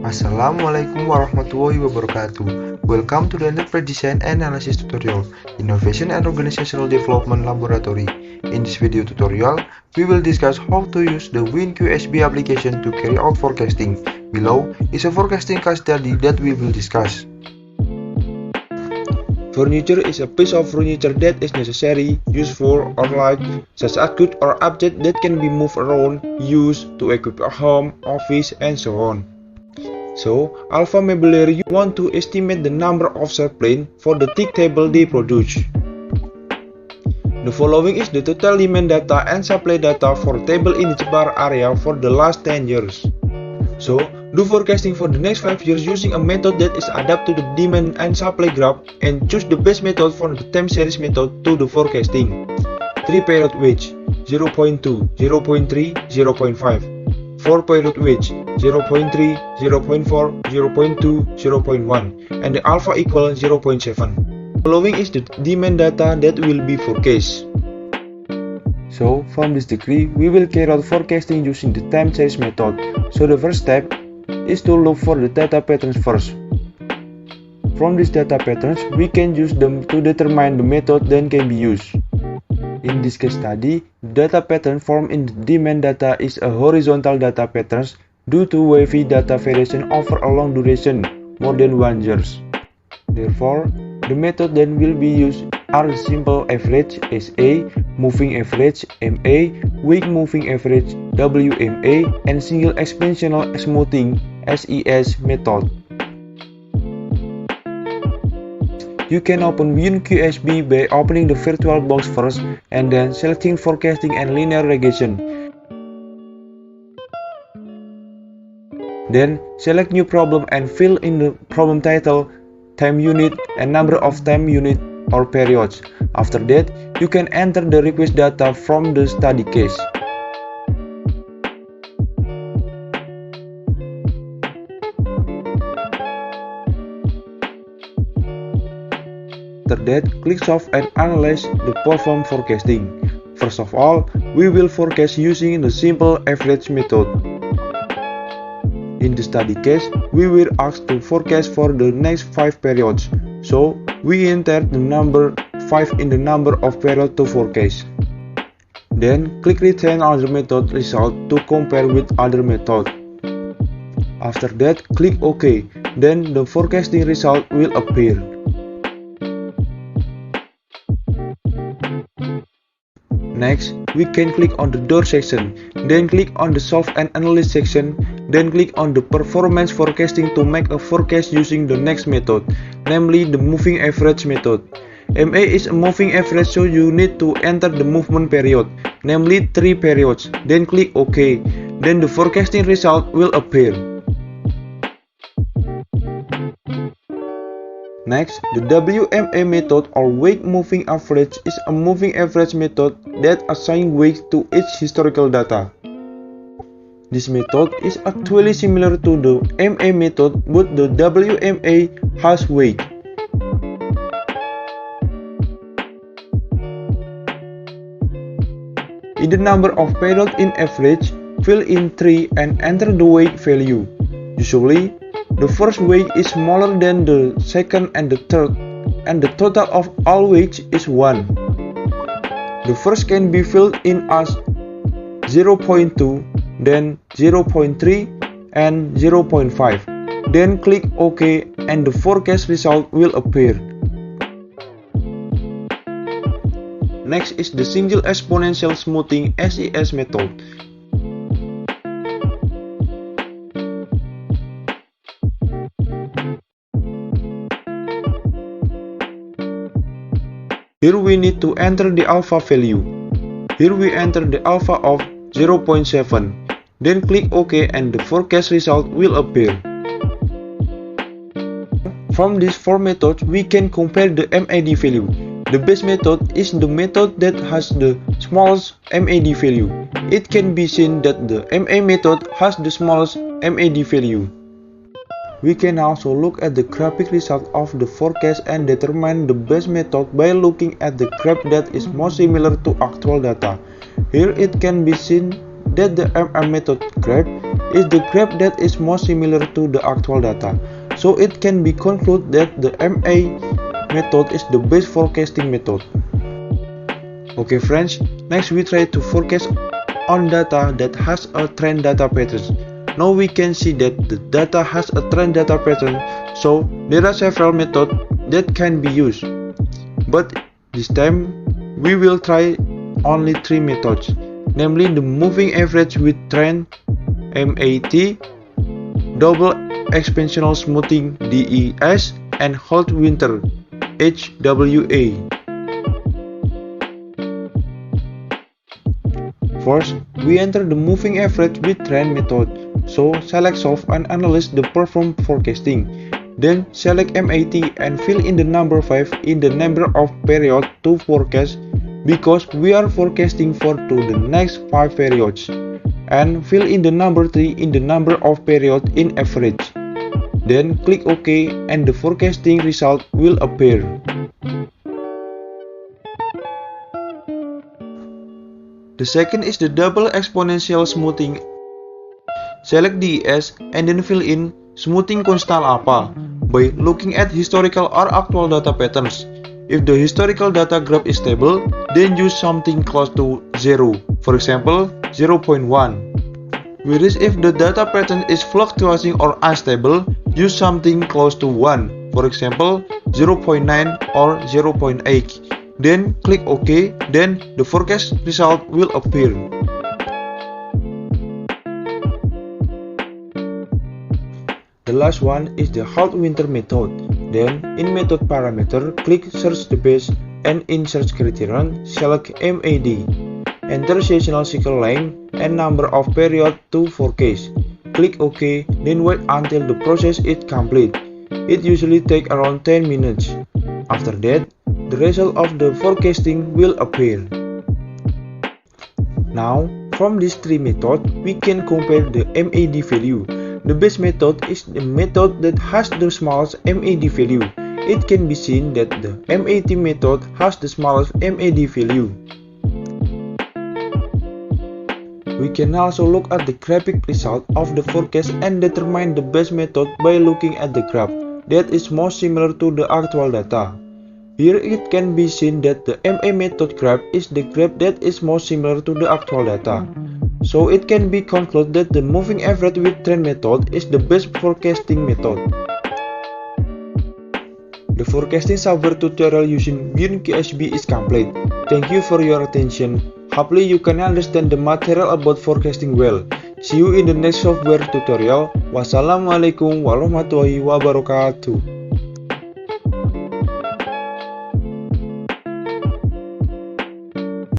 Assalamualaikum warahmatullahi wabarakatuh. Welcome to the Enterprise Design Analysis tutorial, Innovation and Organizational Development Laboratory. In this video tutorial, we will discuss how to use the Winqsb application to carry out forecasting. Below is a forecasting case study that we will discuss. Furniture is a piece of furniture that is necessary, useful, or like such a good or object that can be moved around, used to equip a home, office, and so on. So, Alpha Meubilaire want to estimate the number of airplanes for the tick table they produce. The following is the total demand data and supply data for table in each bar area for the last 10 years. So, do forecasting for the next 5 years using a method that is adapted to the demand and supply graph and choose the best method for the time series method to do forecasting. 3 period wedge 0.2, 0.3, 0.5. 4 period wedge 0.3, 0.4, 0.2, 0.1 and the alpha equal 0.7. Following is the demand data that will be forecast. So from this degree we will carry out forecasting using the time series method. So the first step is to look for the data patterns first. From these data patterns we can use them to determine the method that can be used. In this case study, the data pattern formed in the demand data is a horizontal data patterns due to wavy data variation over a long duration, more than 1 year. Therefore, the method that will be used are the simple average SA, moving average MA, weak moving average WMA, and single exponential smoothing SES method. You can open Winqsb by opening the virtual box first and then selecting forecasting and linear regression. Then select new problem and fill in the problem title, time unit, and number of time unit or periods. After that, you can enter the request data from the study case. After that, click Solve and analyze the perform forecasting. First of all, we will forecast using the simple average method. In the study case, we were asked to forecast for the next 5 periods, so we enter the number 5 in the number of periods to forecast. Then click Return other method result to compare with other method. After that, click OK, then the forecasting result will appear. Next, we can click on the door section, then click on the Solve and Analyze section, then click on the Performance Forecasting to make a forecast using the next method, namely the Moving Average method. MA is a moving average, so you need to enter the movement period, namely 3 periods, then click OK, then the forecasting result will appear. Next, the WMA method or weight moving average is a moving average method that assigns weight to each historical data. This method is actually similar to the MA method, but the WMA has weight. In the number of periods in average, fill in 3 and enter the weight value. Usually, the first weight is smaller than the second and the third, and the total of all weights is 1. The first can be filled in as 0.2, then 0.3 and 0.5. Then click OK and the forecast result will appear. Next is the single exponential smoothing SES method. Here we need to enter the alpha value. Here we enter the alpha of 0.7. Then click OK and the forecast result will appear. From these 4 methods, we can compare the MAD value. The best method is the method that has the smallest MAD value. It can be seen that the MA method has the smallest MAD value. We can also look at the graphic result of the forecast and determine the best method by looking at the graph that is most similar to actual data. Here it can be seen that the MM method graph is the graph that is most similar to the actual data. So it can be concluded that the MA method is the best forecasting method. Okay friends, next we try to forecast on data that has a trend data pattern. Now we can see that the data has a trend data pattern, so there are several methods that can be used. But this time we will try only 3 methods, namely the moving average with trend MAT, double exponential smoothing DES, and hot winter HWA. First, we enter the moving average with trend method, so select solve and analyze the perform forecasting. Then select MAT and fill in the number 5 in the number of period to forecast, because we are forecasting for the next 5 periods, and fill in the number 3 in the number of period in average. Then click OK and the forecasting result will appear. The second is the double exponential smoothing. Select DES and then fill in smoothing constant apa by looking at historical or actual data patterns. If the historical data graph is stable, then use something close to 0, for example 0.1. Whereas if the data pattern is fluctuating or unstable, use something close to 1, for example 0.9 or 0.8. Then click OK, then the forecast result will appear. The last one is the hot winter method. Then in method parameter, click search the base and in search criterion, select MAD. Enter seasonal cycle length and number of period to forecast. Click OK, then wait until the process is complete. It usually takes around 10 minutes. After that, the result of the forecasting will appear. Now, from these 3 methods, we can compare the MAD value. The best method is the method that has the smallest MAD value. It can be seen that the MAT method has the smallest MAD value. We can also look at the graphic result of the forecast and determine the best method by looking at the graph that is most similar to the actual data. Here it can be seen that the MA method graph is the graph that is most similar to the actual data. So it can be concluded that the moving average with trend method is the best forecasting method. The forecasting software tutorial using Winqsb is complete. Thank you for your attention. Hopefully you can understand the material about forecasting well. See you in the next software tutorial. Wassalamualaikum warahmatullahi wabarakatuh.